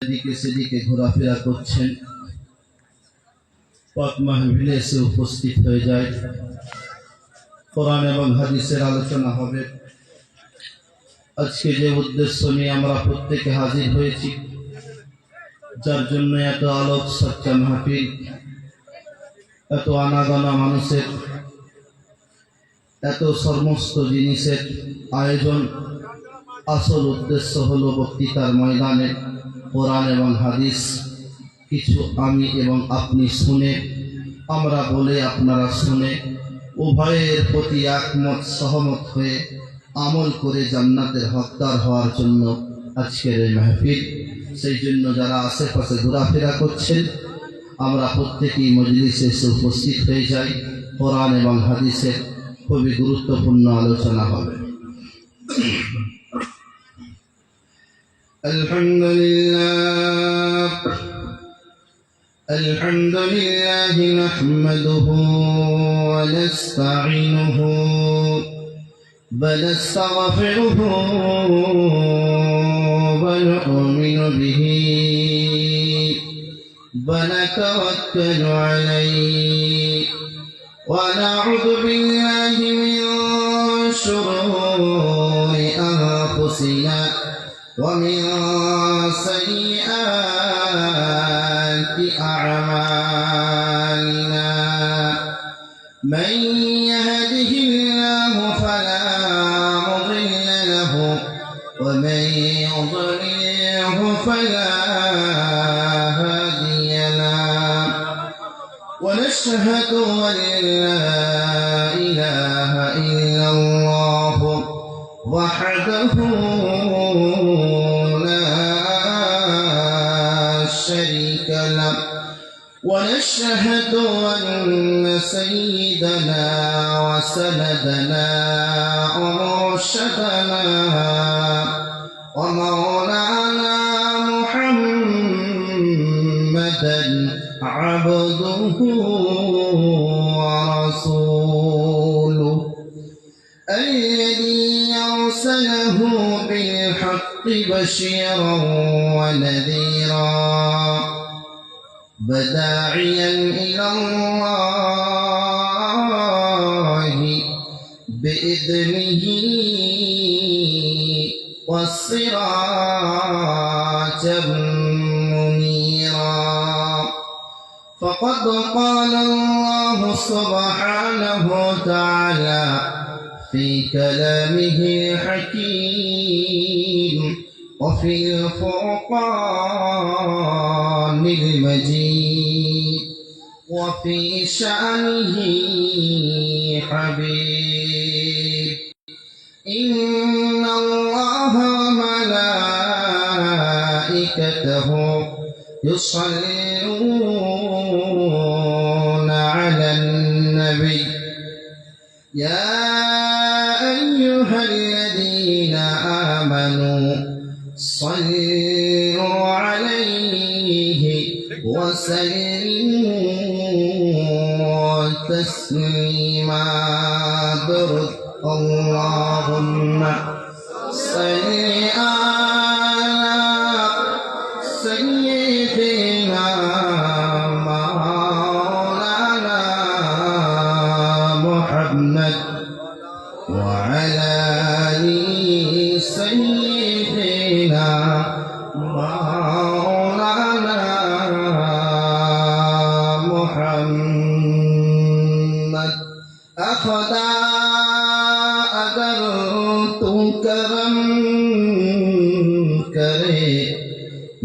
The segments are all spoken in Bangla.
এদিকে সেদিকে ঘোরাফেরা করছেন, পাক মাহফিলে এসে উপস্থিত হয়ে যায়। কোরআন এবং হাদিসের আলোচনা হবে। আজকে যে উদ্দেশ্য নিয়ে আমরা প্রত্যেকে হাজির হয়েছি, যার জন্য এত আলোক সচ্চা মাহফিল, এত আনাগোনা মানুষের, এত সমস্ত জিনিসের আয়োজন, আসল উদ্দেশ্য হলো বক্তৃতার ময়দানে কোরআন এবং হাদিস কিছু আমি এবং আপনি শুনে, আমরা বলে আপনারা শুনে, উভয়ের প্রতি একমত সহমত হয়ে আমল করে জান্নাতের হকদার হওয়ার জন্য আজকের এই মাহফিল। সেই জন্য যারা আশেপাশে ঘোরাফেরা করছেন, আমরা প্রত্যেকেই মজলিসে এসে উপস্থিত হয়ে যাই। কোরআন এবং হাদিসের খুবই গুরুত্বপূর্ণ আলোচনা হবে। الحمد لله نحمده ونستعينه ونستغفره ونؤمن به ونتوكل عليه ونعوذ بالله من شرور أنفسنا ومن سيئات أعمالنا. من يهده الله فلا مضل له ومن يضلله فلا هادي له. ونشهد أن لا إله إلا الله وحده شريك له. ونشهد أن سيدنا وسندنا ومرشدنا ومولانا محمدا عبده ورسوله الذي أرسله بالحق بشيرا ونذيرا وداعيا إلى الله بإذنه والسراجا منيرا. فقد قال الله سبحانه وتعالى في كلامه الحكيم وفي الفرقان المجيد وفي شأنه حبيب. إن الله وملائكته يصلون على النبي يا أيها الذين آمنوا صلوا عليه وسلموا تسليما. درد اللهم صل على سيدنا مولانا محمد وعلى آل سيدنا مولانا محمد. أخدا अगर तू करम करे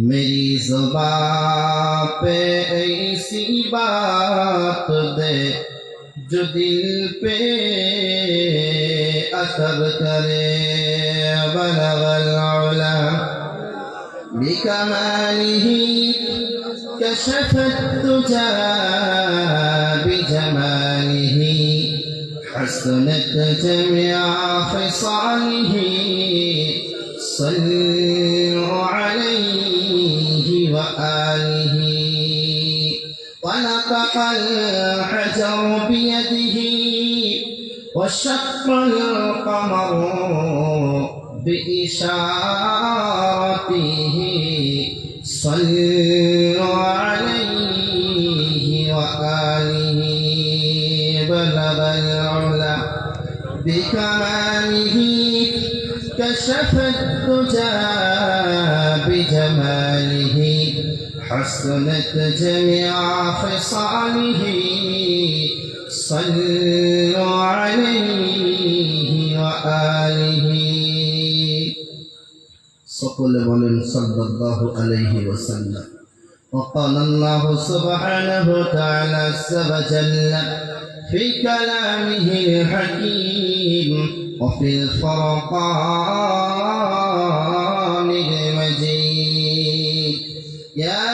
मेरी ज़ुबान पे ऐसी बात दे जो दिल पे असर करे. बलगल उला बिकमालिही कशफत तुजा बिजमालिही حسنت جميع خصاله. صلوا عليه وآله. ونطق الحجر بيده وشق القمر بإشارته صلوا عليه وآله بلغ العلا بكماله كشف الدجى بجماله حسنت جميع خصاله صلوا عليه وآله সকলে বলেন সাল্লাল্লাহু আলাইহি ওয়াসাল্লাম। وقال الله سبحانه وتعالى عز وجل في كلامه الحكيم وفي الفرقان المجيد يا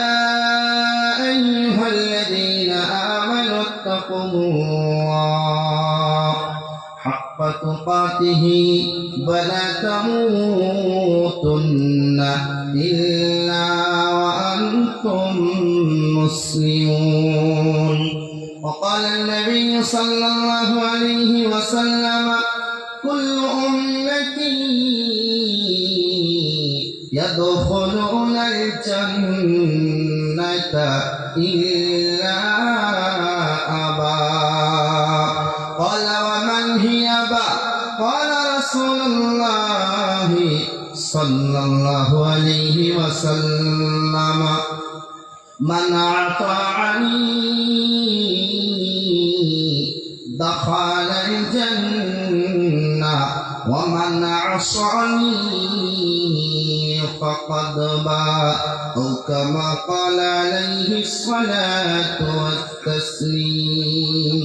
أيها الذين آمنوا اتقوا الله حق تقاته ولا تموتن إلا وأنتم مسلمون. وقال النبي صلى الله عليه وسلم كل أمتي يدخلون الجنة إلا أبا. قال ومن هي أبا؟ قال رسول الله صلى الله عليه وسلم من أطاعني دخل الجنة ومن عصاني فقد باء أو كما قال عليه الصلاة والتسليم.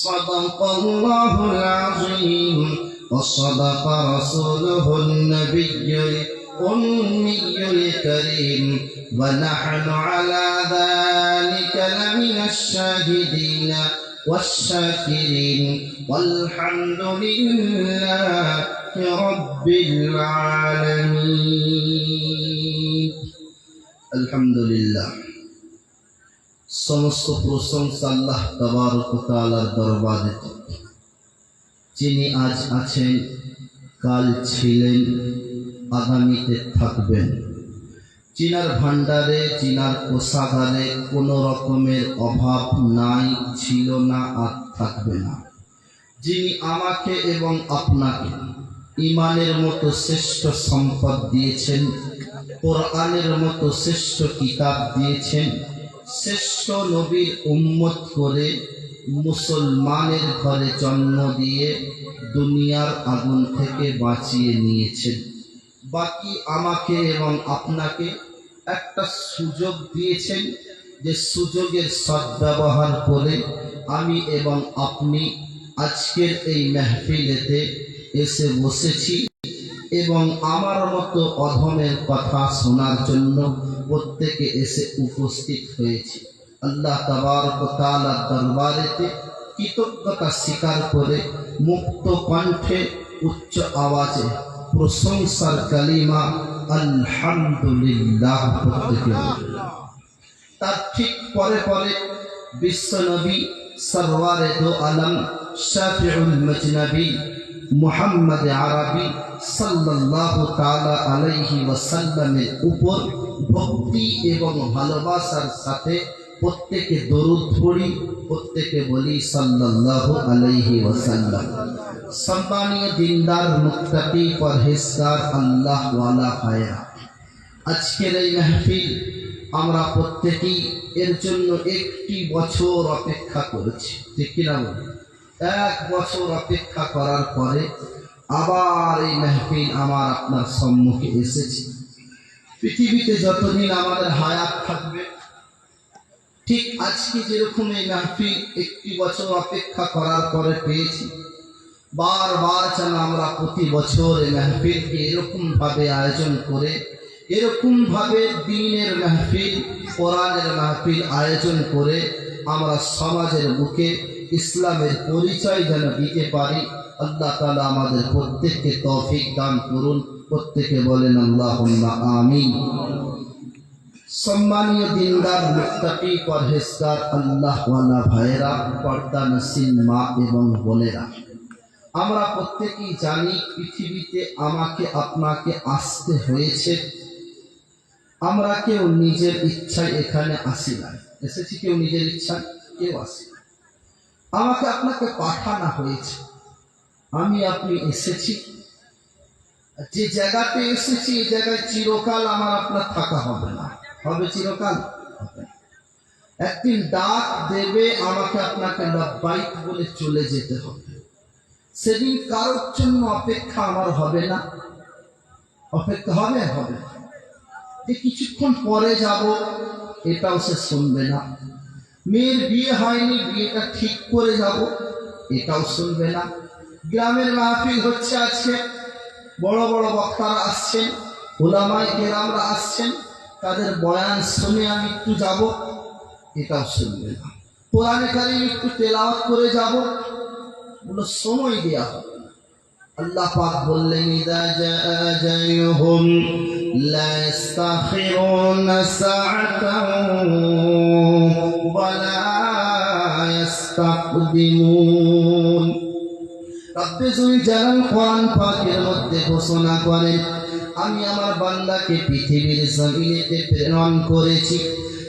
صدق الله العظيم وصدق رسوله النبي الأمي الكريم ونحن على ذلك لمن الشاهدين والشاكرين والحمد لله رب العالمين. الحمد لله সমস্ত প্রশংসা আল্লাহ তাবারক ওয়া তাআলার দরবারে, যিনি আজ আছেন, কাল ছিলেন, আগামীতে থাকবেন, যিনার ভান্ডারে, যিনার কোষাগারে কোনো রকমের অভাব নাই, ছিল না, আর থাকবে না, যিনি আমাকে এবং আপনাকে ঈমানের মতো শ্রেষ্ঠ সম্পদ দিয়েছেন, কোরআনের মতো শ্রেষ্ঠ কিতাব দিয়েছেন, শ্রেষ্ঠ নবীর উম্মত করে মুসলমানের ঘরে জন্ম দিয়ে দুনিয়ার আগুন থেকে বাঁচিয়ে নিয়েছেন। বাকি আমাকে এবং আপনাকে একটা সুযোগ দিয়েছেন, যে সুযোগের সদ্ব্যবহার করে আমি এবং আপনি আজকের এই মেহফিলেতে এসে বসেছি এবং আমার মতো অধমের কথা শোনার জন্য প্রত্যেকে এসে উপস্থিত হয়েছে। আল্লাহ তাবারক ওয়া তাআলার দরবারেতে কৃতজ্ঞতা স্বীকার করে মুক্ত কণ্ঠে উচ্চ আওয়াজে প্রশংসার কালিমা আলহামদুলিল্লাহ প্রত্যেকে। তার ঠিক পরে পরে বিশ্বনবী সরওয়ারে দো আলম শাফিউল মাজনবী মুহাম্মদ আরবি সাল্লাল্লাহু তাআলা আলাইহি ওয়াসাল্লামের উপর ভক্তি এবং ভালোবাসার সাথে প্রত্যেকে দরুদ পড়ি, প্রত্যেকে বলি সাল্লাল্লাহু আলাইহি ওয়াসাল্লাম। সম্মানীয় দিনদার, মুত্তাকি, পরহেজগার, আল্লাহ ওয়ালা ভাইরা, আজকের এই মাহফিল আমরা প্রত্যেকেই এর জন্য একটি বছর অপেক্ষা করেছি, ঠিক কিনা বলি? 1 বছর অপেক্ষা করার পরে আবার এই মাহফিল আমার আপনার সম্মুখে এসেছে। পৃথিবীতে যতদিন আমাদের হায়াত থাকবে, ঠিক আজকে যেরকম এই মাহফিল একটি বছর অপেক্ষা করার পরে পেয়েছি, বারবার যেন আমরা প্রতি বছর এই মাহফিলকে এরকমভাবে আয়োজন করে, এরকমভাবে দ্বীনের মাহফিল, কোরআনের মাহফিল আয়োজন করে আমরা সমাজের বুকে ইসলামের পরিচয় যেন দিতে পারি। আল্লাহ তাআলা আমাদের প্রত্যেককে তৌফিক দান করুন। প্রত্যেকে বলেন আল্লাহুম্মা আমিন। সম্মানীয় দিনদার, মুত্তাকি, পরহেজগার, আল্লাহওয়ালা ভাইয়েরা, পর্দানশীল মা এবং বোনেরা, আমরা প্রত্যেকেই জানি পৃথিবীতে আমাকে আপনাকে আসতে হয়েছে আমরা কেউ নিজের ইচ্ছায় এখানে আসি না, এসেছি কেউ নিজের ইচ্ছায়, কেউ আসি না। আমাকে আপনাকে পাঠানো হয়েছে, আমি আপনি এসেছি। যে জায়গাতে এসেছি এই জায়গায় চিরকাল আমার আপনার থাকা হবে না, হবে চিরকাল হবে না। একদিন ডাক দেবে আমাকে আপনাকে লাব্বাইক বলে চলে যেতে হবে। সেদিন কারোর জন্য অপেক্ষা আমার হবে না, অপেক্ষা হবে হবে না। যে কিছুক্ষণ পরে যাব এটাও সে শুনবে না। মেয়ের বিয়ে হয়নি, বিয়েটা ঠিক করে যাব এটাও শুনবে না। গ্রামের মাহফিল হচ্ছে আজকে, বড় বড় বক্তারা আসছেন, ওলামায়ে কেরামরা আসছেন, তাদের বয়ান শুনে আমি একটু যাব এটাও শুনবে না। কোরআনে কারিম একটু তেলাওয়াত করে যাব, বলো সময় দেওয়া হবে না। আল্লাহ পাক বললেন ইযা জাআ আজালুহুম লা ইস্তাখিরুনা সাআতান ওয়া লা ইস্তাকদিমুন। রব্বে যুল জালাল কোরআন পাকের মধ্যে ঘোষণা করেন, আমি আমার বান্দাকে পৃথিবীর জমিনেতে প্রেরণ করেছি,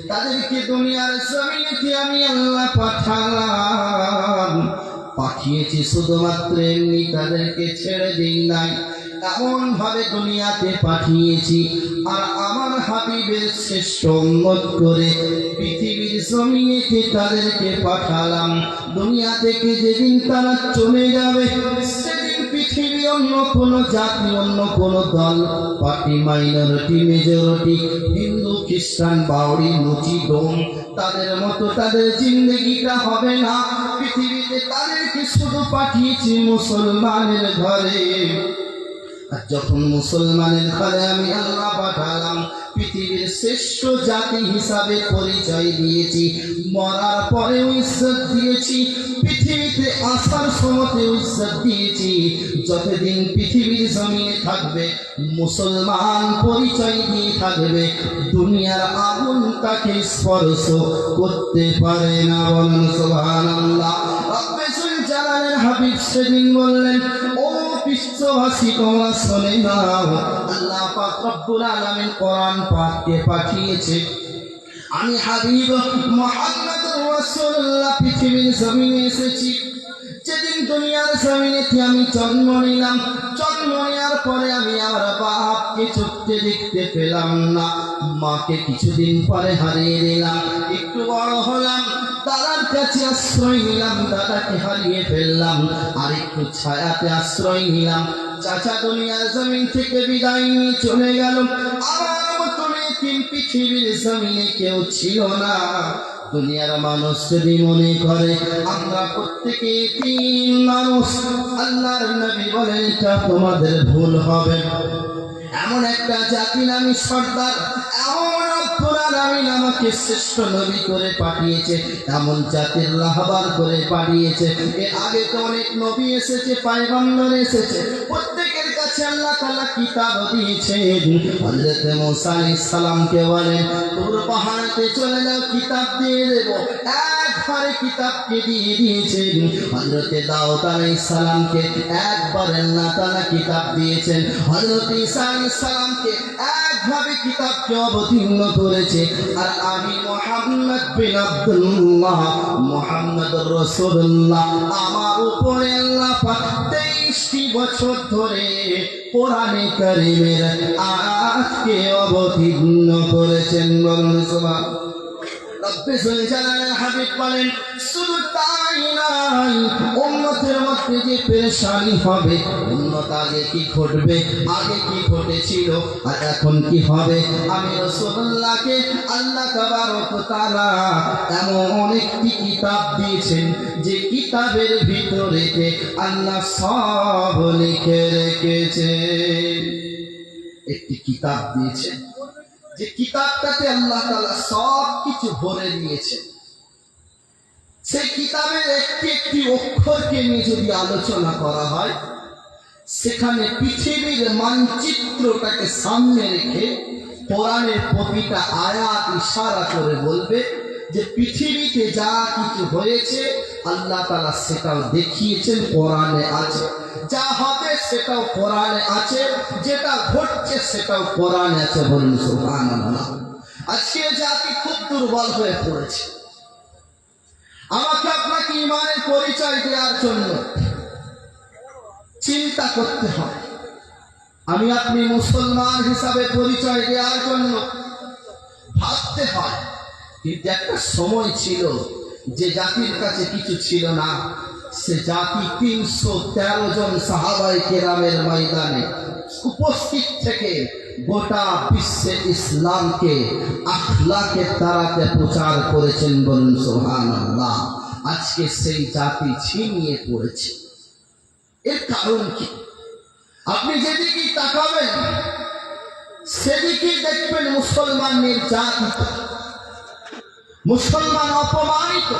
তাদেরকে দুনিয়ার জমিনেতে আমি আল্লাহ পাঠালাম। পাঠিয়েছি শুধুমাত্র এমনি তাদেরকে ছেড়ে দিই নাই, এমন ভাবে দুনিয়াতে পাঠিয়েছি আর আমার হাবিবের শ্রেষ্ঠ উম্মত করে পৃথিবীর জমিনেতে তাদেরকে পাঠালাম। দুনিয়া থেকে যেদিন তারা চলে যাবে সেদিন পৃথিবী অন্য কোনো জাতি, অন্য কোনো দল, পার্টি, মাইনরিটি, মেজরিটি, হিন্দু, খ্রিস্টান, বাউরি, মুচি, ডোম, তাদের মতো তাদের জিন্দগিটা হবে না। পৃথিবীতে তাদেরকে শুধু পাঠিয়েছি মুসলমানের ঘরে। আর যখন মুসলমানের ঘরে আমি আল্লাহ পাঠালাম, পৃথিবীর শ্রেষ্ঠ জাতি হিসাবে পরিচয় দিয়েছি, মরার পরেও ইজ্জত দিয়েছি, পৃথিবীতে আসার সময়তেও ইজ্জত দিয়েছি। যতদিন পৃথিবীর জমিনে থাকবে মুসলমান পরিচয় দিয়ে থাকবে, দুনিয়ার আগুন তাকে স্পর্শ করতে পারে না। বলেন সুবহানাল্লাহ। রব্বে যুল জালালের হাবিব সেদিন বললেন, ও বিশ্ববাসী তোমরা শুনে নাও, আল্লাহ পাক রব্বুল আলামিন কোরআন পাককে পাঠিয়েছে। আমি হাবিব মুহাম্মদুর রাসূলুল্লাহ পৃথিবীর জমিনে এসেছি। যেদিন দুনিয়ার জমিনেতে আমি জন্ম নিলাম, জন্ম নেওয়ার পরে আমি আমার বাপকে চোখে দেখতে পেলাম না, মাকে কিছুদিন পরে হারিয়ে দিলাম। একটু বড় হলাম, দাদার কাছে আশ্রয় নিলাম, দাদাকে হারিয়ে ফেললাম। আর একটু ছায়াতে আশ্রয় নিলাম, চাচা দুনিয়ার জমিন থেকে বিদায় নিয়ে চলে গেল। আমার মতন এতিম পৃথিবীর জমিনে কেউ ছিল না। দুনিয়ার মানুষ যদি মনে করে আমরা প্রত্যেকে এতিম মানুষ, আল্লাহর নবী বলেন এটা তোমাদের ভুল হবে। এমন একটা জাতি নামী সর্দার, এমন রব্বুল আলামিন আমাকে শ্রেষ্ঠ নবী করে পাঠিয়েছে, এমন জাতির রাহবার করে পাঠিয়েছে। এর আগে তো অনেক নবী এসেছে, পয়গম্বর এসেছে, প্রত্যেকের কাছে আল্লাহ তাআলা কিতাব দিয়েছেন। হযরত মুসা আলাইহিস সালামকে বলেন তোর পাহাড়ে চলে যাও, কিতাব দিয়ে দেব। একবারে কিতাবকে দিয়ে দিয়েছেন। হযরত দাউদ আলাইহিস সালামকে একবার আল্লাহ তাআলা কিতাব দিয়েছেন। হযরত ঈসা আলাইহিস সালামকে একভাবে কিতাবকে অবতীর্ণ করেছে। আর আমি মুহাম্মদ বিন আব্দুল্লাহ, মুহাম্মদুর রাসূলুল্লাহ, আমার উপরে আল্লাহ পাক 23টি বছর ধরে কোরআনে কারীমের আয়াতকে অবতীর্ণ করেছেন। বলুন সুবহানাল্লাহ। রব্বে যুল জালালের হাবিব বলেন শুধু তাই নয়, উম্মতের মধ্যে যে পেরেশানি হবে, উম্মত আগে কি ঘটবে, আগে কি ঘটেছিল আর এখন কি হবে, আমি রাসূলুল্লাহকে আল্লাহ তাবারক ওয়া তাআলা এমন একটি কিতাব দিয়েছেন যে কিতাবের ভিতরেতে আল্লাহ সব লিখে রেখেছে। একটি কিতাব দিয়েছেন যে কিতাবটাতে আল্লাহ তাআলা সব কিছু ভরে দিয়েছেন। সেই কিতাবের একটি একটি অক্ষরকে নিয়ে যদি আলোচনা করা হয়, সেখানে পৃথিবীর মানচিত্রটাকে সামনে রেখে কোরআনের প্রতিটা আয়াত ইশারা করে বলবে যে পৃথিবীতে যা কিছু হয়েছে আল্লাহ তাআলা সেটাও দেখিয়েছেন, কোরআনে আছে। যা হবে সেটাও কোরআনে আছে, যেটা ঘটছে সেটাও কোরআনে আছে। বলুন সুবহানাল্লাহ। আজকে জাতি খুব দুর্বল হয়ে পড়েছে। আমাকে আপনাকে ঈমানের পরিচয় দেওয়ার জন্য চিন্তা করতে হয়। আমি আপনি মুসলমান হিসাবে পরিচয় দেওয়ার জন্য ভাবতে হয়। কিন্তু একটা সময় ছিল যে জাতির কাছে কিছু ছিল না। সে জাতি 313 জন সাহাবায়ে কেরামের ময়দানে উপস্থিত থেকে গোটা বিশ্বে ইসলামকে আখলাকের তারাতে প্রচার করেছেন। বলুন সুবহানাল্লাহ। আজকে সেই জাতি ছিনিয়ে পড়েছে। এর কারণ কি? আপনি যেদিকে তাকাবেন সেদিকে দেখবেন মুসলমান নির্যাতিত, মুসলমান অপমানিত,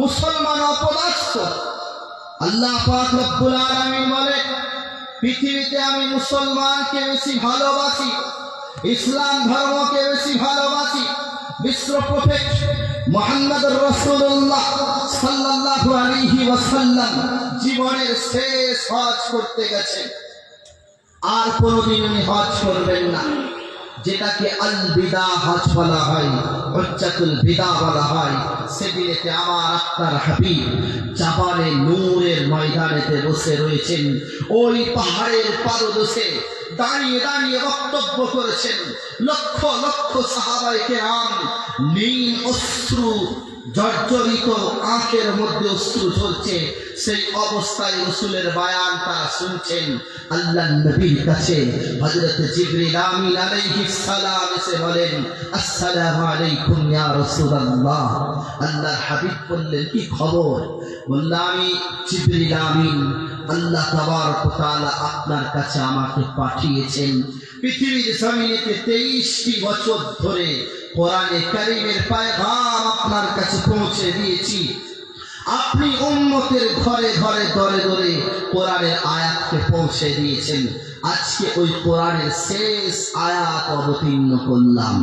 মুসলমান অপদস্থ। আল্লাহ পাক রব্বুল আলামিন বলে, পৃথিবীতে আমি মুসলমানকে বেশি ভালোবাসি, ইসলাম ধর্মকে বেশি ভালোবাসি। বিশ্ব প্রফেট মুহাম্মদুর রাসূলুল্লাহ সাল্লাল্লাহু আলাইহি ওয়াসাল্লাম জীবনের শেষ হজ করতে গেছেন। আর কোনোদিন উনি হজ করবেন না, যেটাকে আল বিদা হজ বলা হয়, হজ্জাতুল বিদা বলা হয়। সেদিনেতে আমার আপনার হাবিব জাবালে নূরের ময়দানেতে বসে রয়েছেন। ওই পাহাড়ের পাদদেশে দাঁড়িয়ে দাঁড়িয়ে বক্তব্য করেছেন। লক্ষ লক্ষ সাহাবায়ে কেরাম নীল অশ্রু জর্জরিত আঁখের মধ্যে অশ্রু ঝরছে। সেই অবস্থায় রাসূলের বয়ান তারা শুনছেন। আল্লাহর নবীর কাছে হযরত জিবরিল আমিন আলাইহিস সালাম এসে বলেন, আসসালামু আলাইকুম ইয়া রাসূলুল্লাহ। আল্লাহর হাবিব বললেন, কি খবর? বললেন, আমি জিবরিল আমিন, আল্লাহ তাবারক ওয়া তাআলা আপনার কাছে আমাকে পাঠিয়েছেন। পৃথিবীর জমিনেতে 23টি বছর ধরে কোরআনে কারীমের পয়গাম আপনার কাছে পৌঁছে দিয়েছি। আপনি উম্মতের ঘরে ঘরে দরে দরে কোরআনের আয়াতকে পৌঁছে দিয়েছেন। আজকে ওই কোরআনের শেষ আয়াত অবতীর্ণ করলাম।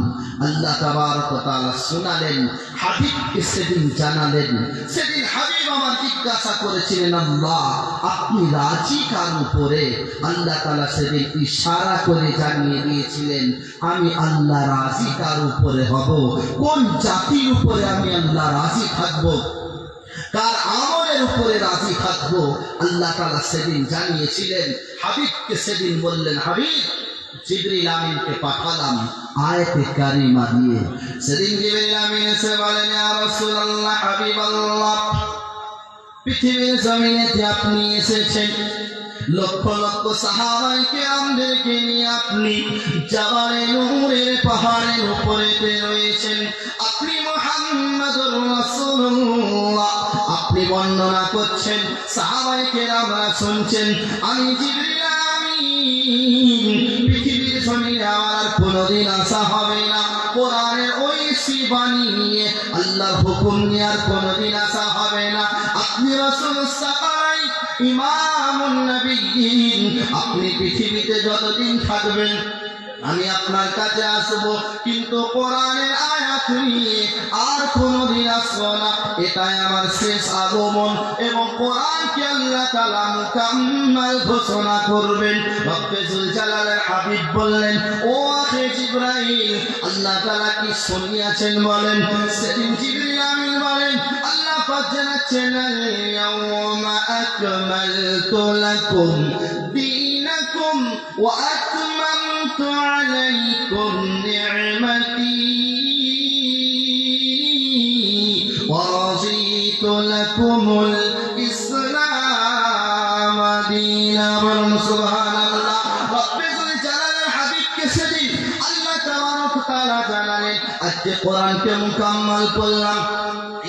আল্লাহ তাবারক ওয়া তাআলা শোনালেন, হাবিবকে সেদিন জানালেন। সেদিন হাবিব আমার জিজ্ঞাসা করেছিলেন, আল্লাহ আপনি রাজি কার উপরে? আল্লাহ তাআলা সেদিন ইশারা করে জানিয়ে দিয়েছিলেন, আমি আল্লাহ রাজি কার উপরে হব, কোন জাতির উপরে আমি আল্লাহ রাজি থাকবো, কার আমলের উপরে রাজি থাকবো, আল্লাহ তাআলা সেদিন জানিয়েছিলেন। হাবিবকে সেদিন বললেন, হাবিব জিবরিল আমিনকে পাঠালাম আয়াতে কারিমা দিয়ে। সেদিন জিবরিল আমিন এসে বলেন, ইয়া রাসূলুল্লাহ, হাবিবাল্লাহ, পৃথিবীর জমিনেতে আপনি এসেছেন, লক্ষ লক্ষ সাহাবায়ে কেরামদেরকে নিয়ে আপনি জাবালে নূরের পাহাড়ের উপরেতে রয়েছেন। আপনি মুহাম্মদুর রাসূলুল্লাহ, আপনি বর্ণনা করছেন, সাহাবায়ে কেরামরা শুনছেন। আমি জিবরিল আমিন, পৃথিবীর জমিনে আমার কোনোদিন আসা হবে না। কোরআনের ঐশী বাণী নিয়ে, আল্লাহর হুকুম নিয়ে আর কোনোদিন আসা হবে না। আপনি রাসূল সাকাই ইমামুন নবিয়্যিন, আপনি পৃথিবীতে যতদিন থাকবেন আমি আপনার কাছে আসবো, কিন্তু কোরআনের আয়াত নিয়ে আর কোনোদিন আসবো না। এটাই আমার শেষ আগমন। এবং কোরআনকে আল্লাহ তাআলা মুকাম্মাল ঘোষণা করবেন। রব্বে যুল জালালের হাবিব বললেন, ও আখে জিবরাইল, আল্লাহ তাআলা কি শুনিয়েছেন বলেন? সেদিন জিবরিল আমিন বলেন, আল্লাহ পাক জানাচ্ছেন, আল-ইয়াওমা আকমালতু লাকুম দীনাকুম ওয়া আতমামতু আলাইকুম নি'মাতি ওয়া রাযীতু লাকুমুল ইসলাম দীনা। বলুন সুবহানাল্লাহ। রব্বে যুল জালালের হাবিবকে সেদিন আল্লাহ তাবারক ওয়া তাআলা জানালেন, আজকে কোরআনকে মুকাম্মাল করলাম,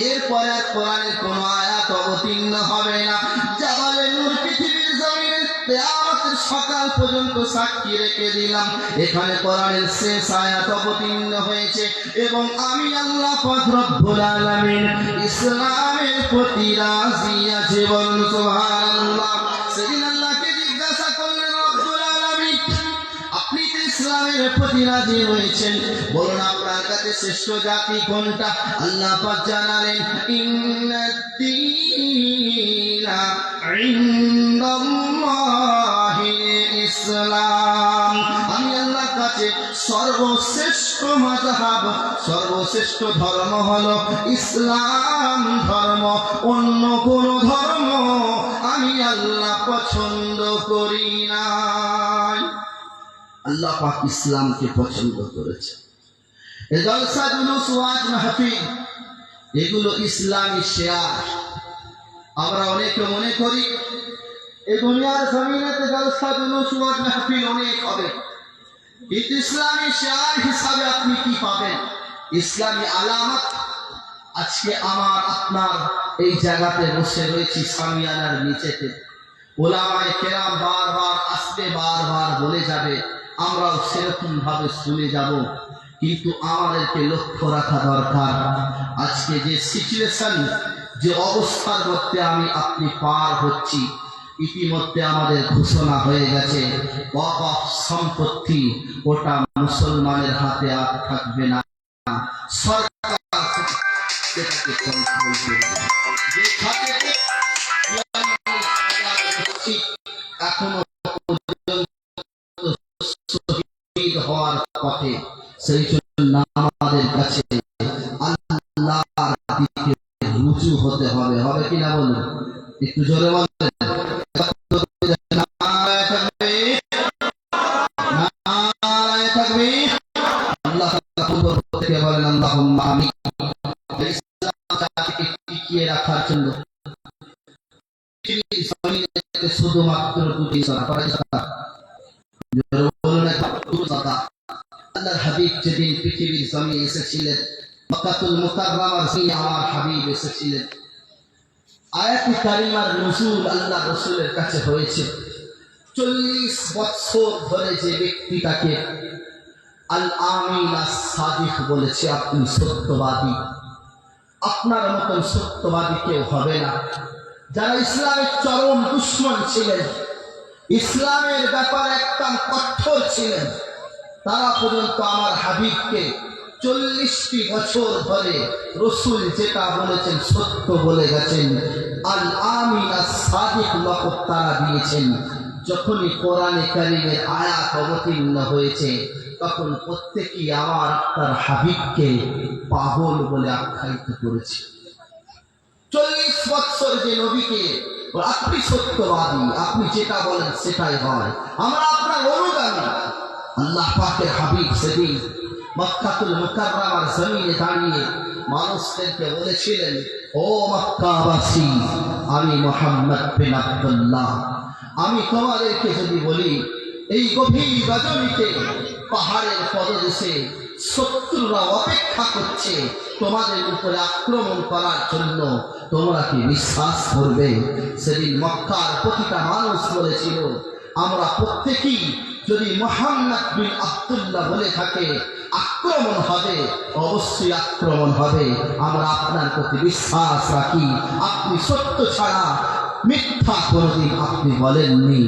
এরপরে কোরআনের কোন আয়াত অবতীর্ণ হবে না। জাবালে নূর পৃথিবীর জমিনে কিয়ামতের সকাল পর্যন্ত সাক্ষী রেখে দিলাম, এখানে কোরআনের শেষ আয়াত অবতীর্ণ হয়েছে। এবং আমি আল্লাহ পাক রব্বুল আলামিন ইসলামের প্রতি রাজি আছি। বলুন সুবহানাল্লাহ। সেদিন আল্লাহকে জিজ্ঞাসা করলেন, রব্বুল আলামিন, আপনি তো ইসলামের ইসলামের প্রতি রাজি হয়েছেন। বলুন আপনার কাছে শ্রেষ্ঠ জাতি কোনটা? আল্লাহ পাক জানালেন ইন্নাদ-দীনা ইনদাল্লাহিল ইসলাম। আমি আল্লাহর কাছে সর্বশ্রেষ্ঠ মাযহাব, সর্বশ্রেষ্ঠ ধর্ম হলো ইসলাম ধর্ম। অন্য কোন ধর্ম আমি আল্লাহ পছন্দ করি না। আল্লাহ পাক ইসলামকে পছন্দ করেছে। এই জলসা, জুলুস, ওয়াজ, মাহফিল এগুলো ইসলামী শেয়ার। আমরা অনেকে মনে করি এই দুনিয়ার জমিনেতে জলসা, জুলুস, ওয়াজ, মাহফিল অনেক হবে, কিন্তু ইসলামী শেয়ার হিসাবে আপনি কি পাবেন? ইসলামী আলামত। আজকে আমার আপনার এই জায়গাতে বসে রয়েছি সামিয়ানার নিচেতে, ওলামায়ে কেরাম বারবার আসবে, বারবার বলে যাবে, আমরাও সেরকম ভাবে শুনে যাব। কিন্তু আমাদেরকে লক্ষ্য রাখা দরকার, আজকে যে সিচুয়েশন, যে অবস্থার মধ্যে আমি আপনি পার হচ্ছি, ইতিমধ্যে আমাদের ঘোষণা হয়ে গেছে ওয়াকফ সম্পত্তি ওটা মুসলমানের হাতে আর থাকবে না, সরকার সেটাকে কন্ট্রোল করবে। যে খাতে এখনো শহীদ হওয়ার পথে, সেই জন্য আমাদের কাছে আল্লাহর দিকে রুজু হতে হবে। হবে কিনা বলুন? একটু জোরে বলেন। আল্লাহ থেকে বলেন আল্লাহুম্মা আমিন। ইসলামকে টিকিয়ে রাখার জন্য শুধুমাত্র দুটি আল্লাহর হাবিব যেদিন পৃথিবীর জমিনে এসেছিলেন, মক্কাতুল মুকাররমার জমিনে আমার হাবিব এসেছিলেন। আয়াতে কারিমার নজুল আল্লাহ রাসূলের কাছে হয়েছে। 40 বছর ধরে যে ব্যক্তিটাকে আল আমিন আস-সাদিক বলেছে, আপনি সত্যবাদী, আপনার মতন সত্যবাদী কেউ হবে না। যারা ইসলামের চরম দুশমন ছিলেন, ইসলামের ব্যাপারে একদম কঠোর ছিলেন, তারা পর্যন্ত আমার হাবিবকে 40টি বছর ধরে রসুল যেটা বলেছেন সত্য বলে গেছেন। আল আমিন আস-সাদিক লকব তারা দিয়েছেন। যখনই কোরআনে কারীমের আয়াত অবতীর্ণ হয়েছে, তখন প্রত্যেকেই আমার আপনার হাবিবকে পাগল বলে আখ্যায়িত করেছে। 40 বছর যে নবীকে আপনি সত্যবাদী, আপনি যেটা বলেন সেটাই হয়, আমরা আপনার অনুগামী। আল্লাহ পাকের হাবিব সেদিন মক্কাতুল মুকাররমার জমিনে দাঁড়িয়ে মানুষদেরকে বলেছিলেন, ও মক্কাবাসী, আমি মুহাম্মদ বিন আব্দুল্লাহ, আমি তোমাদেরকে যদি বলি এই গভীর রজনীতে পাহাড়ের পদদেশে শত্রুরা অপেক্ষা করছে তোমাদের উপরে আক্রমণ করার জন্য, তোমরা কি বিশ্বাস করবে? সেদিন মক্কার প্রতিটা মানুষ বলেছিল, আমরা প্রত্যেকেই যদি মুহাম্মদ বিন আব্দুল্লাহ বলে থাকে আক্রমণ হবে, অবশ্যই আক্রমণ হবে, আমরা আপনার প্রতি বিশ্বাস রাখি, আপনি সত্য ছাড়া মিথ্যা কোনদিন আপনি বলেননি।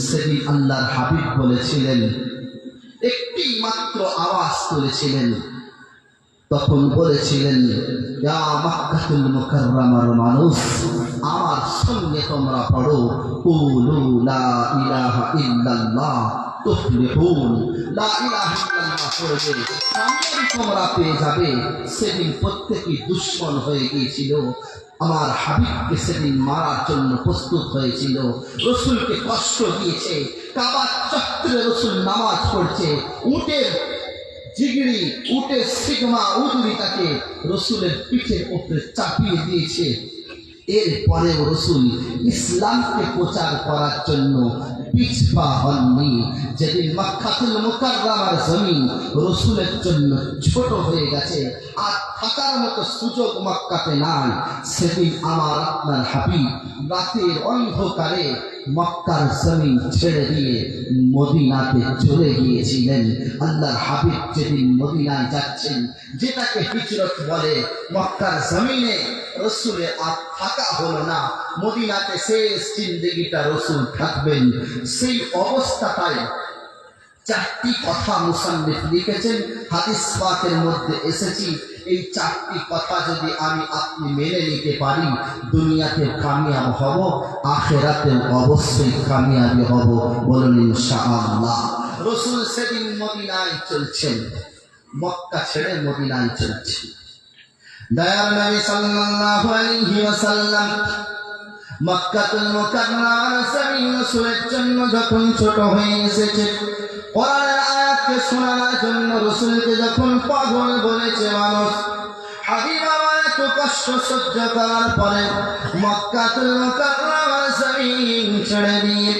সেদিন আল্লাহর হাবিব বলেছিলেন, একটি মাত্র আওয়াজ তুলেছিলেন, তখন বলেছিলেন, ইয়া মক্কাতুল মুকাররমার মানুষ, আমার সঙ্গে তোমরা পড়ো কুলু লা ইলাহা ইল্লাল্লাহ তুফলিহুন। লা ইলাহা ইল্লাল্লাহ পড়বে, কামিয়াবি তোমরা পেয়ে যাবে। সেদিন প্রত্যেকই দুশমন হয়ে গিয়েছিল, আমার হাবিবকে সেদিন মারার জন্য প্রস্তুত হয়েছিল, রসুলকে কষ্ট দিয়েছে। কাবার চত্বরে রসুল নামাজ পড়ছে, উটের জিগড়ি, উটের সিগমা উদুরিটাকে রসুলের পিঠের উপরে চাপিয়ে দিয়েছে। এরপরেও রসুল ইসলামকে প্রচার করার জন্য পিছপা হননি। যেদিন মক্কাতুল মুকাররমার জমিন রসুলের জন্য ছোট হয়ে গেছে, আর থাকার মতো সুযোগ মক্কাতে নাই, সেদিন আমার আপনার হাবিব রাতের অন্ধকারে মক্কার জমিন ছেড়ে দিয়ে মদিনাতে চলে গিয়েছিলেন। আল্লাহর হাবিব যেদিন মদিনায় যাচ্ছেন, যেটাকে হিজরত বলে, মক্কার জমিনে রসুলের আর থাকা হলো না, মদিনাতে শেষ জিন্দেগিটা রসুল থাকবেন। সেই অবস্থাটায় চারটি কথা মুসান্নিফ লিখেছেন, হাদিস পাকের মধ্যে এসেছি। এই চারটি কথা যদি আমি আপনি মেনে নিতে পারি, দুনিয়াতে কামিয়াব হব, আখিরাতে অবশ্যই কামিয়াবি হব। বলুন ইনশাআল্লাহ। রাসূল সেদিন মদিনায় চলছেন, মক্কা ছেড়ে মদিনায় চলছেন। দয়ার নবী সাল্লাল্লাহু আলাইহি ওয়াসাল্লাম মক্কাতুল মুকাররমার জমিন রাসূলের জন্য যখন ছোট হয়ে এসেছে, কোরআনের আয়াতকে শোনার জন্য রাসূলকে যখন পাগল বলেছে মানুষ, হাবিব আমার এত কষ্ট সহ্য করার পরে মক্কাতুল মুকাররমার জমিন ছেড়ে দিয়ে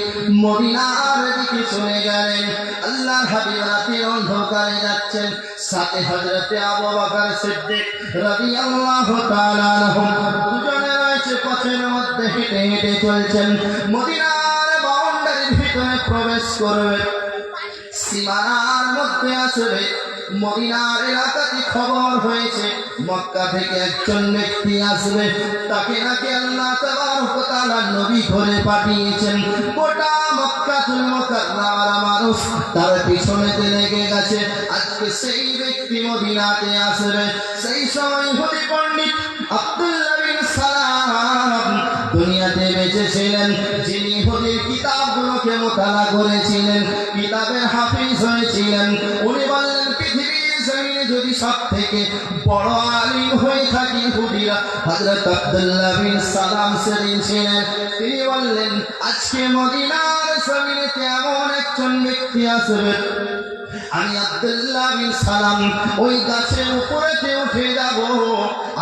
মদিনার দিকে চলে গেলেন। আল্লাহর হাবিব রাতের অন্ধকারে যাচ্ছেন, সাথে হযরতে আবু বকর সিদ্দিক রাদিয়াল্লাহু তাআলা আনহু দুজনে রয়েছে, পথের মধ্যে হেঁটে হেঁটে চলছেন। মদিনার বাউন্ডারির ভিতরে প্রবেশ করবে, সীমানার মধ্যে আসবে। মদিনার এলাকাতে খবর হয়েছে মক্কা থেকে একজন ব্যক্তি আসবে, তাকে নাকি আল্লাহ তাবারক ওয়া তাআলা নবী করে পাঠিয়েছেন। গোটা মক্কাতুল মুকাররমার মানুষ তার পিছনেতে লেগে গেছে, আজকে সেই ব্যক্তি মদিনাতে আসবে। সেই সময় ইহুদি পণ্ডিত আব্দুল্লাহ বিন সালাম দুনিয়াতে বেঁচে ছিলেন, যিনি ইহুদির কিতাবগুলোকে মোতালা করেছিলেন, কিতাবের হাফিজ হয়েছিলেন। উনি বললেন, পৃথিবীর জমিনে যদি সব থেকে বড় আলিম হয়ে থাকে ইহুদিরা, হযরত আব্দুল্লাহ বিন সালাম সেদিন ছিলেন। তিনি বললেন, আজকে মদিনার জমিনেতে এমন একজন ব্যক্তি আসবে, আমি আব্দুল্লাহ বিন সালাম ওই গাছের উপরেতে উঠে যাব,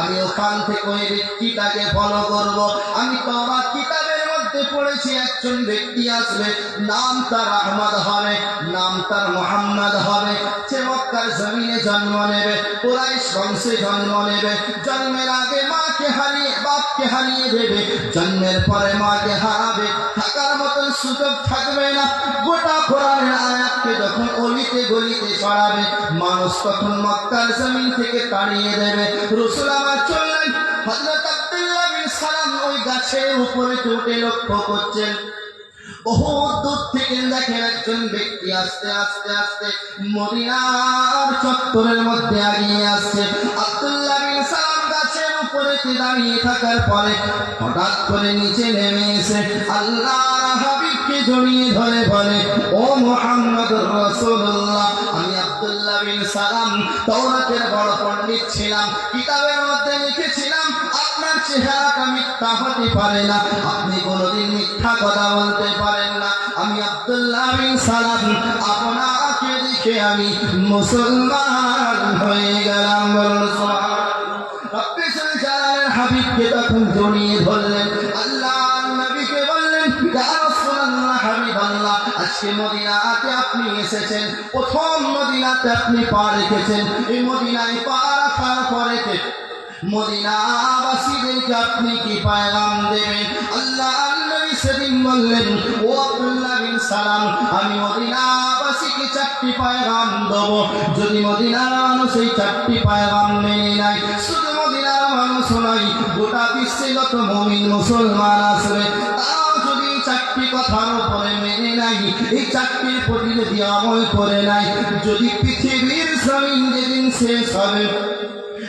আমি ওখান থেকে ওই ব্যক্তিটাকে ফলো করব। আমি তাওরাত কিতাবের মধ্যে পড়েছি একজন ব্যক্তি আসবে, নাম তার আহমদ হবে, নাম তার মুহাম্মদ হবে। সে মক্কার জমিনে জন্ম নেবে, কুরাইশ বংশে জন্ম নেবে। জন্মের আগে মাকে হারিয়ে বাপকে হারিয়ে দেবে, জন্মের পরে মাকে হারাবে, থাকার মতন সুযোগ থাকবে না। গোটা কোরআনের আয়াতকে যখন অলিতে গলিতে ছড়াবে, মানুষ তখন মক্কার জমিন থেকে তাড়িয়ে দেবে। রাসূল আমার চললেন, হযরত আব্দুল্লাহ বিন সালাম ওই গাছের উপরে উঠে লক্ষ্য করছেন। বহু দূর থেকে দেখেন একজন ব্যক্তি আস্তে আস্তে আস্তে মদিনার চত্বরের মধ্যে এগিয়ে আসছে। আব্দুল্লাহ বিন সালাম গাছের উপরে দাঁড়িয়ে থাকার পরে হঠাৎ করে নিচে নেমে এসে আল্লাহর হাবিবকে জড়িয়ে ধরে বলে, ও মুহাম্মদুর রাসূলুল্লাহ, আমি আব্দুল্লাহ বিন সালাম তাওরাতের বড় পণ্ডিত ছিলাম, কিতাবের মধ্যে লিখেছিলাম আপনার চেহারাটা মিথ্যা হতে পারে না, আপনি কোনোদিন মিথ্যা কথা বলতে পারেন না। আমি আব্দুল্লাহ বিন সালাম আপনাকে দেখে আমি মুসলমান হয়ে গেলাম। হাবিবকে তখন জড়িয়ে ধরলেন, আল্লাহর নবীকে বললেন, ইয়া রাসূলুল্লাহ, হাবিবাল্লাহ, আজকে মদিনাতে আপনি এসেছেন, প্রথম মদিনাতে আপনি পা রেখেছেন। এই মদিনায় পা রাখার পরে মদিনাবাসীদেরকে আপনি কি পয়গাম দেবেন? আল্লাহর নবী সেদিন বললেন, ও আব্দুল্লাহ বিন সালাম, আমি মদিনাবাসীকে চারটি পয়গাম দেব। যদি মদিনার মানুষ এই চারটি পয়গাম মেনে নেয়, শুধু মদিনার মানুষ নয়, গোটা বিশ্বে যত মুমিন মুসলমান আসবে, তারাও যদি চারটি কথার উপরে মেনে নেয়, এই চারটির প্রতি যদি আমল করে নেয়, যদি পৃথিবীর জমিন যেদিন শেষ হবে,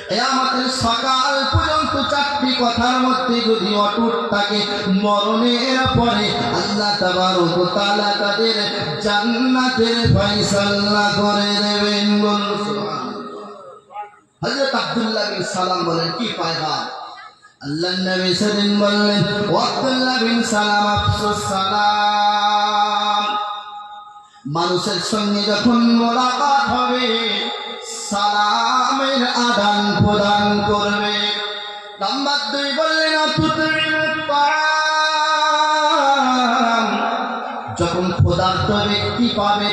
কিয়ামতের সকাল পর্যন্ত চারটি কথার মধ্যে যদি অটুট থাকে, মরণের পরে আল্লাহ তাবারক ওয়া তাআলা তাদের জান্নাতের ফয়সালা করে দেবেন। হযরত আব্দুল্লাহ বিন সালাম বলেন, কি পয়গাম? আল্লাহর নবী সেদিন বললেন, ও আব্দুল্লাহ বিন সালাম, আফসুস সালাম, মানুষের সঙ্গে যখন মোলাকাত হবে, সালামের আদান প্রদান করবে। নাম্বার 2 বললেন, যখন ক্ষুধার্ত ব্যক্তি পাবে,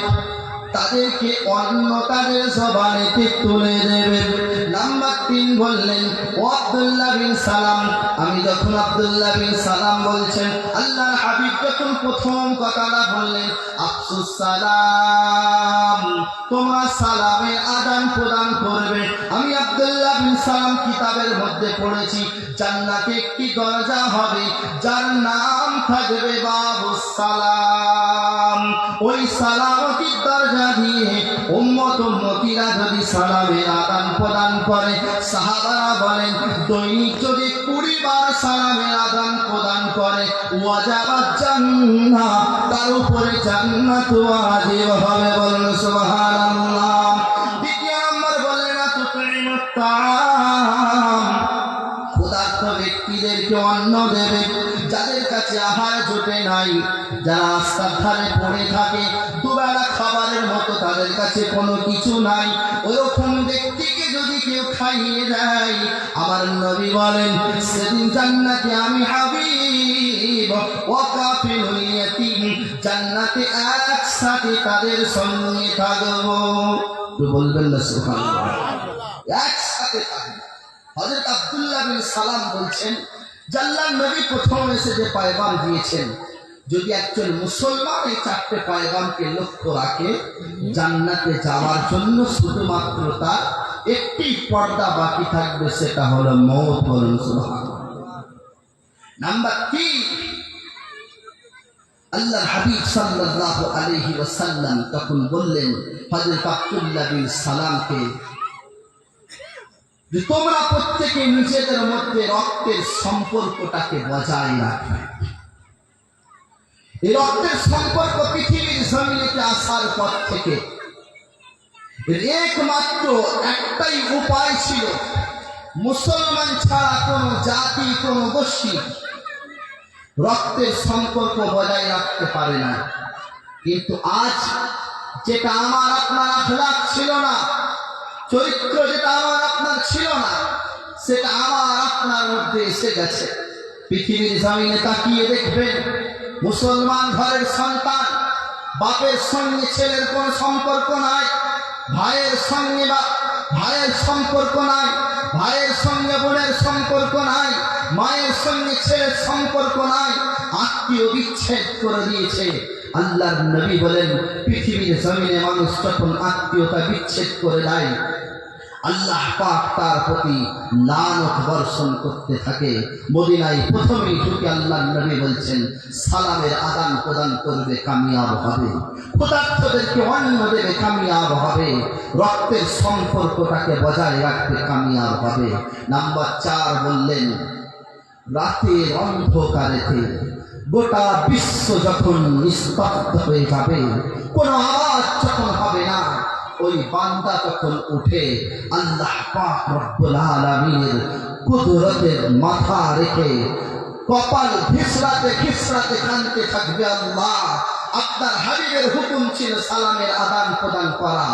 তাদেরকে অন্য তাদের জবানেতে তুলে দেবেন। নাম্বার 3 বললেন, ও আব্দুল্লাহ বিন সালাম, আমি যখন আব্দুল্লাহ বিন সালাম বলছেন, আল্লাহর হাবিব যখন প্রথম কথাটা বললেন, আফসুস সালাম, তোমরা সালামের আদান প্রদান করবে। আমি আব্দুল্লাহ বিন সালাম কিতাবের মধ্যে পড়েছি, জান্নাতে একটি দরজা হবে যার নাম থাকবে বাবুস সালাম। ওই সালামতির দরজা দিয়ে উম্মতিরা যদি সালামের আদান প্রদান করে, সাহাবারা বলেন দৈনিক যদি 20 বার সালামের আদান প্রদান করে, ওয়াজাবাত জান্নাহ, তার উপরে জান্নাত ওয়াজিব হবে। বলেন সুবহানাল্লাহ। দ্বিতীয় নম্বর বললেন তুতিমুত তাআম, ক্ষুধার্ত ব্যক্তিদেরকে অন্ন দেবে, যাদের কাছে আহার জোটে নাই, যারা রাস্তার ধারে পড়ে থাকে, দুবেলা খাবারের মতো তাদের কাছে কোনো কিছু নাই, ওরকম ব্যক্তিকে যদি কেউ খাইয়ে দেয়, আমার নবী বলেন সেদিন জান্নাতে আমি হাবিব ওয়া কাফিলুল ইয়াতীম, জান্নাতে একসাথে তাদের সঙ্গে থাকবো। তো বলবেন না সুবহানাল্লাহ, একসাথে থাকবো। হযরত আব্দুল্লাহ বিন সালাম বলছেন, আল্লাহর নবী প্রথম এসে যে পয়গাম দিয়েছেন, যদি একজন মুসলমান এই 4টে পয়গামকে লক্ষ্য রাখে, জান্নাতে যাওয়ার জন্য শুধুমাত্র তার একটি পর্দা বাকি থাকবে, সেটা হলো মওত। বলুন সুবহানাল্লাহ। নাম্বার 3, আল্লাহর হাবিব সাল্লাল্লাহু আলাইহি ওয়াসাল্লাম তখন বললেন হযরত আব্দুল্লাহ বিন সালামকে, যে তোমরা প্রত্যেকে নিজেদের মধ্যে রক্তের সম্পর্কটাকে বজায় রাখবে। এই রক্তের সম্পর্ক পৃথিবীর জমিনেতে আসার পর থেকে একমাত্র একটাই উপায় ছিল, মুসলমান ছাড়া কোনো জাতি, কোনো গোষ্ঠী রক্তের সম্পর্ক বজায় রাখতে পারে না। কিন্তু আজ যেটা আমার আপনার আখলাক ছিল না, চরিত্র যেটা আমার আপনার ছিল না, সেটা আমার আপনার মধ্যে এসে গেছে। পৃথিবীর জমিনে তাকিয়ে দেখবেন, মুসলমান ঘরের সন্তান, বাপের সঙ্গে ছেলের কোনো সম্পর্ক নাই, ভাইয়ের সঙ্গে ভাইয়ের সম্পর্ক নাই, ভাইয়ের সঙ্গে বোনের সম্পর্ক নাই, মায়ের সঙ্গে ছেলের সম্পর্ক নাই, আত্মীয় বিচ্ছেদ করে দিয়েছে। আল্লাহর নবী বলেন, পৃথিবীর জমিনে মানুষ যখন আত্মীয়তা বিচ্ছেদ করে দেয়, আল্লাহ পাক তার প্রতি লানত বর্ষণ করতে থাকে। মদিনায় প্রথমেই ঢুকে আল্লাহর নবী বলছেন, সালামের আদান প্রদান করবে কামিয়াব হবে, ক্ষুধার্তদেরকে অন্ন দেবে কামিয়াব হবে, রক্তের সম্পর্কটাকে বজায় রাখতে কামিয়াব হবে। নাম্বার 4 বললেন, রাতের অন্ধকারেতে গোটা বিশ্ব যখন নিস্তব্ধ হয়ে যাবে, কোনো আওয়াজ যখন হবে না, ওই বান্দা তখন উঠে আল্লাহ পাক রব্বুল আলামিনের কুদরতের মাথা রেখে কপাল ঘিসরাতে ঘিসরাতে কাঁদতে থাকবে, আল্লাহ আপনার হাবিবের হুকুম ছিল সালামের আদান প্রদান করা,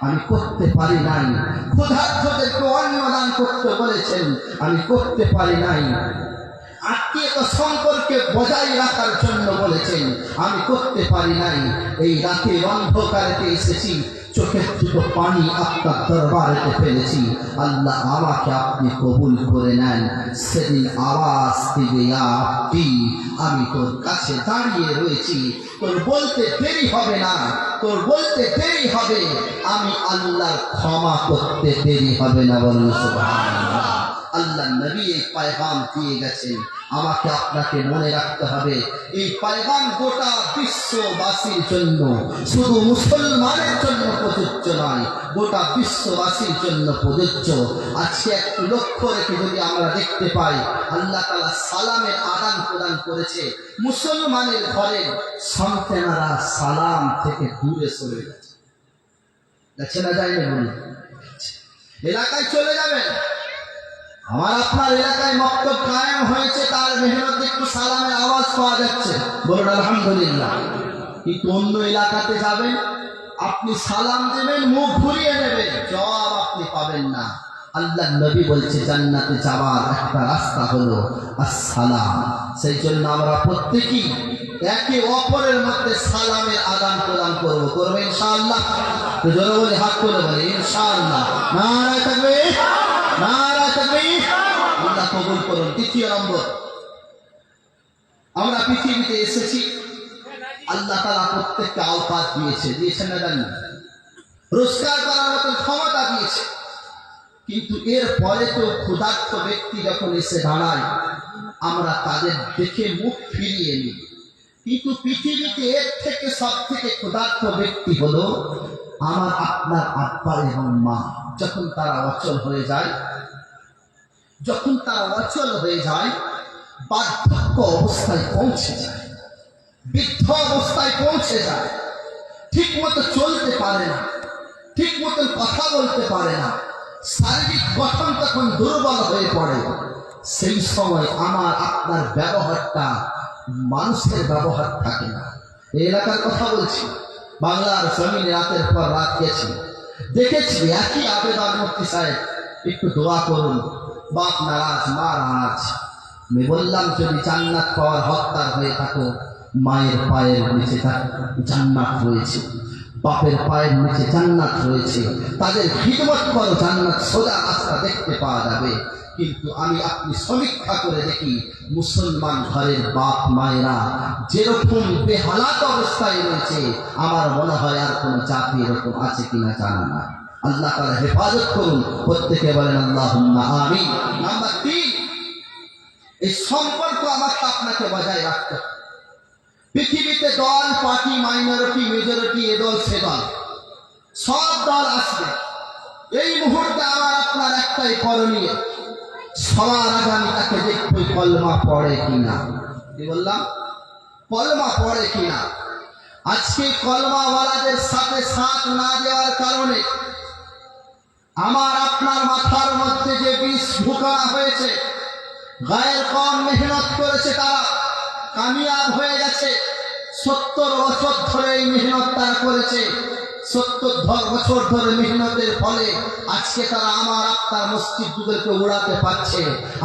আমি করতে পারি নাই, ক্ষুধার্তদেরকে অন্ন দান করতে বলেছেন, আমি করতে পারি নাই, আত্মীয়তা সম্পর্কে বজায় রাখার জন্য বলেছেন, আমি করতে পারি নাই, এই রাতের অন্ধকারেতে এসেছি, চোখের দুটো পানি আপনার দরবারেতে ফেলেছি, আল্লাহ আমাকে আপনি কবুল করে নেন। সেদিন আওয়াজ দিবে, আপনি, আমি তোর কাছে দাঁড়িয়ে রয়েছি, তোর বলতে দেরি হবে না, তোর বলতে দেরি হবে, আমি আল্লাহ ক্ষমা করতে দেরি হবে না। বলুন সুবহানাল্লাহ। আল্লাহ নবী এই পয়গাম দিয়ে গেছেন, আমাকে আপনাকে মনে রাখতে হবে, এই পয়গাম গোটা বিশ্ববাসীর জন্য, শুধু মুসলমানের জন্য প্রযোজ্য নয়, গোটা বিশ্ববাসীর জন্য প্রযোজ্য। আজকে একটু লক্ষ্য রেখে যদি আমরা দেখতে পাই, আল্লাহ তাআলা সালামের আদান প্রদান করেছে, মুসলমানের ঘরে সন্তানেরা সালাম থেকে দূরে সরে গেছে, যাচ্ছে না, যায়নি? বলুন, এলাকায় চলে যাবেন, আমার আপনার এলাকায় মক্তব কায়েম হয়েছে, তার মেহনতে একটু সালামের আওয়াজ পাওয়া যাচ্ছে, বলুন আলহামদুলিল্লাহ। কিন্তু অন্য এলাকাতে যাবেন, আপনি সালাম দেবেন, মুখ ঘুরিয়ে নেবেন, জবাব আপনি পাবেন না। আল্লাহ নবী বলছে, জান্নাতে যাওয়ার একটা রাস্তা হলো আসসালাম। সেই জন্য আমরা প্রত্যেকেই একে অপরের মধ্যে সালামের আদান প্রদান করবো, করবো ইনশাআল্লাহ। তো জোরে বলে হাত করে বলে ইনশাআল্লাহ। নারায়ে তাকবীর, নারায়ে তাকবীর। আল্লাহ কবুল করুন। তৃতীয় নম্বর, আমরা পৃথিবীতে এসেছি, আল্লাহ তাআলা প্রত্যেককে আওকাত দিয়েছে, দিয়েছেন না? জানি, রোজগার করার মতো ক্ষমতা দিয়েছে, কিন্তু এর পরে তো ক্ষুধার্ত ব্যক্তি যখন এসে দাঁড়ায় আমরা তাদের দেখে মুখ ফিরিয়ে নিই। কিন্তু পৃথিবীতে এর থেকে সব থেকে ক্ষুধার্ত ব্যক্তি হলো আমার আপনার আব্বা এবং মা। যখন তারা অচল হয়ে যায়, বার্ধক্য অবস্থায় পৌঁছে যায়, বৃদ্ধ অবস্থায় পৌঁছে যায়, ঠিক মতো চলতে পারে না, ঠিক মতো কথা বলতে পারে না, শারীরিক গঠন তখন দুর্বল হয়ে পড়ে। সেই সময় আমার আপনার ব্যবহারটা মানুষের ব্যবহার থাকে না। এই এলাকার কথা বলছি, বাংলার জমিনে রাতের পর রাত গেছি, দেখেছি একই আবেদন মুফতি সাহেব একটু দোয়া করুন, বাপ নারাজ, মা নারাজ। আমি বললাম যদি জান্নাত পাওয়ার হকদার হয়ে থাকো, মায়ের পায়ের নিচে জান্নাত রয়েছে, বাপের পায়ের নিচে জান্নাত রয়েছে, তাদের খিদমত করো, জান্নাত সোজা রাস্তা দেখতে পাওয়া যাবে। কিন্তু আমি আপনি সমীক্ষা করে দেখি মুসলমান ঘরের বাপ মায়েরা যেরকম বেহালাত অবস্থায় রয়েছে, আমার মনে হয় আর কোনো জাতি এরকম আছে কিনা জানা না। আল্লাহ তাআলা হেফাজত করুন, প্রত্যেকে বলেন আল্লাহুম্মা আমিন। নাম্বার 3, এই সম্পর্ক আমাকে আপনাকে বজায় রাখতে হবে। পৃথিবীতে দল, পার্টি, মাইনরিটি, মেজরিটি, এ দল সে দল, সব দল আসবে। এই মুহূর্তে আমার আপনার একটাই করণীয়, সবার আগে আমি তাকে দেখবো কলমা পড়ে কিনা। কি বললাম? কলমা পড়ে কিনা। আজকে কলমাওয়ালাদের সাথে সাথ না দেওয়ার কারণে আমার আপনার মাথার মধ্যে যে বিষ ঢুকানো হয়েছে, গায়ের কম মেহনত করেছে, তারা কামিয়াব হয়ে গেছে। 70 বছর ধরে এই মেহনত তারা করেছে, 70 বছর ধরে মেহনতের ফলে আজকে তারা আমার আপনার মসজিদগুলোকে উড়াতে পারছে,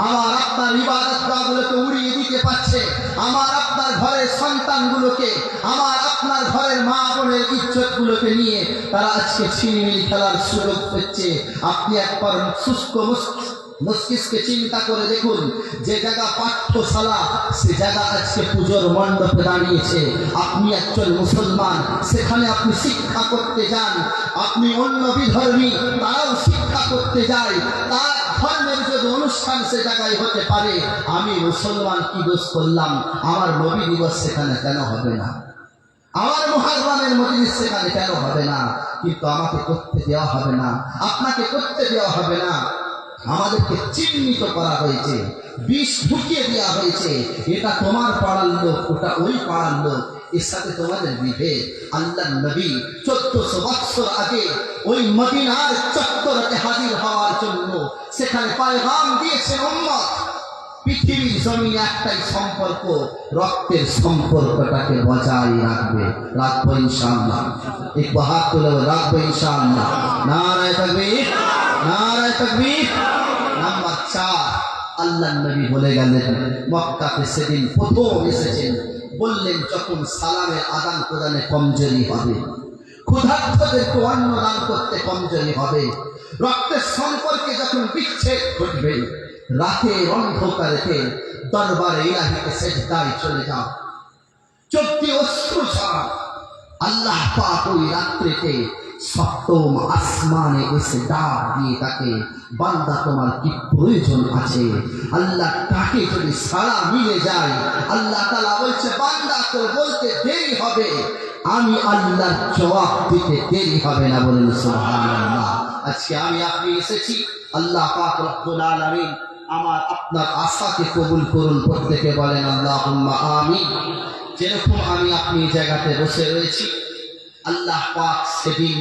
আমার আপনার ইবাদতগাহগুলোকে উড়িয়ে দিতে পারছে, আমার আপনার ঘরের সন্তানগুলোকে, আমার আপনার ঘরের মা বোনের ইজ্জতগুলোকে নিয়ে তারা আজকে ছিনিমিনি খেলার সুযোগ পেচ্ছে। আপনি একবার শুষ্ক মস্তিষ্কে চিন্তা করে দেখুন, যে জায়গা পাঠ্যশালা সে জায়গা আজকে পুজোর মণ্ডপে দাঁড়িয়েছে। আপনি একজন মুসলমান, সেখানে আপনি শিক্ষা করতে যান, আপনি অন্য বিধর্মী, তারাও শিক্ষা করতে যায়, তার ধর্মের যদি অনুষ্ঠান সে জায়গায় হতে পারে, আমি মুসলমান কি দোষ করলাম? আমার নবী দিবস সেখানে কেন হবে না? আমার মুহররমের মজলিস সেখানে কেন হবে না? কিন্তু আমাকে করতে দেওয়া হবে না, আপনাকে করতে দেওয়া হবে না। আমাদেরকে চিহ্নিত করা হয়েছে, বিষ ঢুকিয়ে দেওয়া হয়েছে, এটা তোমার পাড়ার লোক, ওটা ওই পাড়ার লোক, এর সাথে তোমাদের বিভেদ। আল্লাহ নবী 1400 বছর আগে ওই মদিনার চত্বরে হাজির হওয়ার জন্য সেখানে পয়গাম দিয়েছেন উম্মত। পৃথিবীর জমিনে একটাই সম্পর্ক, রক্তের সম্পর্কটাকে বজায় রাখবে, রাখবো ইনশাআল্লাহ। একটু হাত তুলে রাখবো ইনশাআল্লাহ। নারায়ে তাকবীর, নারায়ে তাকবীর। নাম্বার 4, আল্লাহ নবী বলে গেলেন, মক্কাতে সেদিন প্রথম এসেছেন, বললেন যখন সালামের আদান প্রদানে কমজোরি হবে, ক্ষুধার্তদেরকে অন্ন দান করতে কমজোরি হবে, রক্তের সম্পর্কে যখন বিচ্ছেদ ঘটবে, রাতের অন্ধকারেতে দরবারে ইলাহিতে সেজদায় চলে যাও, চোখ দিয়ে অশ্রু ছাড়া আল্লাহ পাক ওই রাত্রিতে সপ্তম আসমানে এসে ডাক দিয়ে তাকে, বান্দা তোমার কি প্রয়োজন আছে? আল্লাহ তাকে যদি সাড়া মিলে যায়, আল্লাহ তাআলা বলছে বান্দা তোর বলতে দেরি হবে, আমি আল্লাহর জবাব দিতে দেরি হবে না। বলেন সুবহানাল্লাহ। আজকে আমি আপনি এসেছি, আল্লাহ পাক রব্বুল আলামিন আমার আপনার আশাকে কবুল করুন, প্রত্যেকে বলেন আল্লাহুম্মা আমিন। যেরকম আমি আপনি জায়গাতে বসে রয়েছি, আল্লাহ পাক সেদিন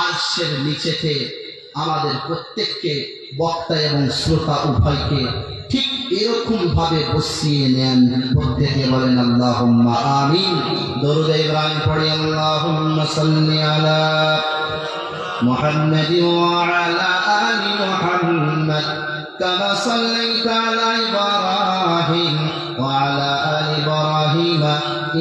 আরশের নিচেতে আমাদের প্রত্যেককে, বক্তা এবং শ্রোতা উভয়কে ঠিক এরকম ভাবে বসিয়ে নেন, প্রত্যেকে বলেন আল্লাহুম্মা আমিন। দরুদ ইব্রাহিম পড়ি, আল্লাহুম্মা সাল্লি আলা মুহাম্মাদিন ওয়া আলা আলি মুহাম্মাদ কামা সাল্লাইতা আলা ইব্রাহিম ওয়া আলা আলি ইব্রাহিম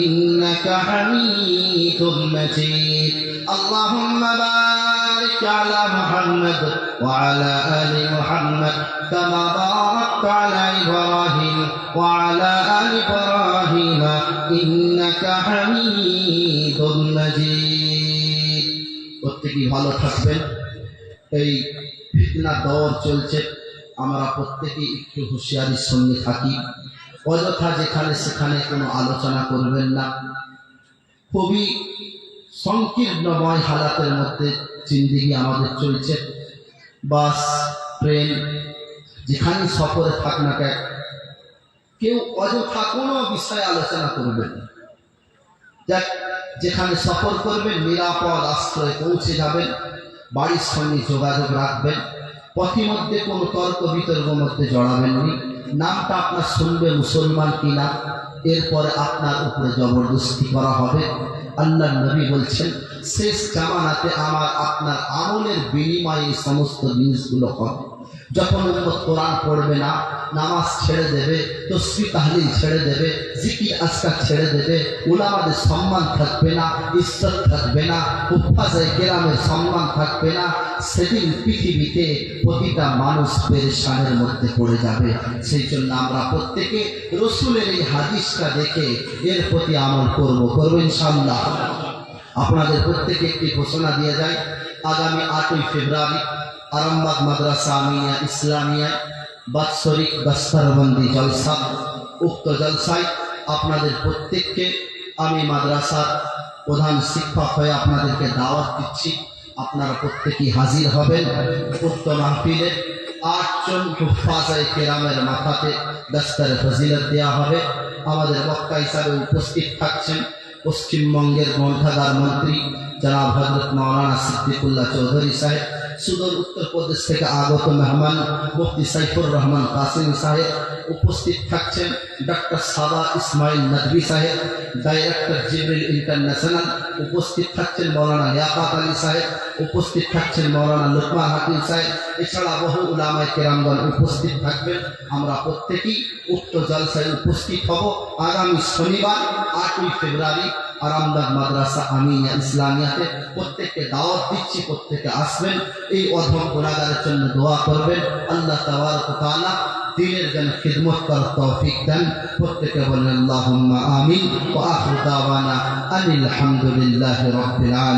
ইন্নাকা হামিদুম মাজিদ। আল্লাহুম্মা বারিক আলা মুহাম্মাদ ওয়া আলা আলি মুহাম্মাদ কামা বারাকতা আলা ইব্রাহিম ওয়া আলা আলি ইব্রাহিম ইন্নাকা হামিদুম মাজিদ। প্রত্যেকেই ভালো থাকবেন। এই ফিতনার দৌর চলছে, আমরা প্রত্যেকেই একটু হুঁশিয়ারির সঙ্গে থাকি। অযথা যেখানে সেখানে কোনো আলোচনা করবেন না। খুবই সংকীর্ণময় হালাতের মধ্যে জিন্দেগি আমাদের চলছে। বাস, ট্রেন, যেখানে সফরে থাক না কেন, কেউ অযথা কোনো বিষয়ে আলোচনা করবেন না। যেখানে সফর করবেন নিরাপদ আশ্রয়ে পৌঁছে যাবেন, বাড়ির সঙ্গে যোগাযোগ রাখবেন, পথিমধ্যে কোনো তর্ক বিতর্ক মধ্যে জড়াবেননি। নামটা আপনার শুনবে মুসলমান কিনা, এরপরে আপনার উপরে জবরদস্তি করা হবে। আল্লাহ নবী বলছেন শেষ জামানাতে আমার আপনার আমলের বিনিময়ে এই সমস্ত জিনিসগুলো হবে। যখন উম্মত কোরআন পড়বে না, নামাজ ছেড়ে দেবে, তসবিহ তাহলিল ছেড়ে দেবে, জিকির আজকার ছেড়ে দেবে, উলামাদের সম্মান থাকবে না, ইজ্জত থাকবে না, হুফাজে কেরামের সম্মান থাকবে না, সেদিন পৃথিবীতে প্রতিটা মানুষ পেরেশানের মধ্যে পড়ে যাবে। সেই জন্য আমরা প্রত্যেকে রসুলের এই হাদিসটা দেখে এর প্রতি আমল করব ইনশাআল্লাহ। আপনাদের প্রত্যেকে একটি ঘোষণা দিয়ে যায়, আগামী 8ই ফেব্রুয়ারি আরামবাগ মাদ্রাসা আমিনিয়া ইসলামিয়া বাৎসরিক দস্তরবন্দি জলসা। উক্ত জলসায় আপনাদের প্রত্যেককে আমি মাদ্রাসার প্রধান শিক্ষক হয়ে আপনাদেরকে দাওয়াত দিচ্ছি। আপনারা প্রত্যেকেই হাজির হবেন। উক্ত মাহফিলে 8 জন হুফাজে কেরামের মাথাতে দস্তরে ফজিলত দেওয়া হবে। আমাদের বক্তা হিসাবে উপস্থিত থাকছেন পশ্চিমবঙ্গের গ্রন্থাগার মন্ত্রী জনাব হযরত মাওলানা সিদ্দিকুল্লাহ চৌধুরী সাহেব, সুদূর উত্তরপ্রদেশ থেকে আগত মেহমান মুফতি সাইফুর রহমান কাসিম সাহেব, উপস্থিত থাকছেন ডক্টর সাবা ইসমাইল নদভী সাহেব, ডাইরেক্টর জিবরিল ইন্টারন্যাশনাল, উপস্থিত থাকছেন মৌলানা লিয়াকত আলী সাহেব, উপস্থিত থাকছেন মৌলানা লুকমান হাকিম সাহেব, এছাড়া বহু উলামায়ে কেরামগণ উপস্থিত থাকবেন। আমরা প্রত্যেকেই উক্ত জলসায় উপস্থিত হব আগামী শনিবার 8ই ফেব্রুয়ারি আরামবাগ মাদ্রাসা আমিনিয়া ইসলামিয়াতে। প্রত্যেককে দাওয়াত দিচ্ছি, প্রত্যেকে আসবেন। এই অধম গুনাহগারের জন্য দোয়া করবেন। আল্লাহ তাবারক ওয়া তাআলা দিনের জন্য খিদমত করার তৌফিক দেন। প্রত্যেকে বলেন আল্লাহুম্মা আমিন। ওয়া আখিরু দাওয়ানা আনিল হামদুলিল্লাহি রাব্বিল আলামিন।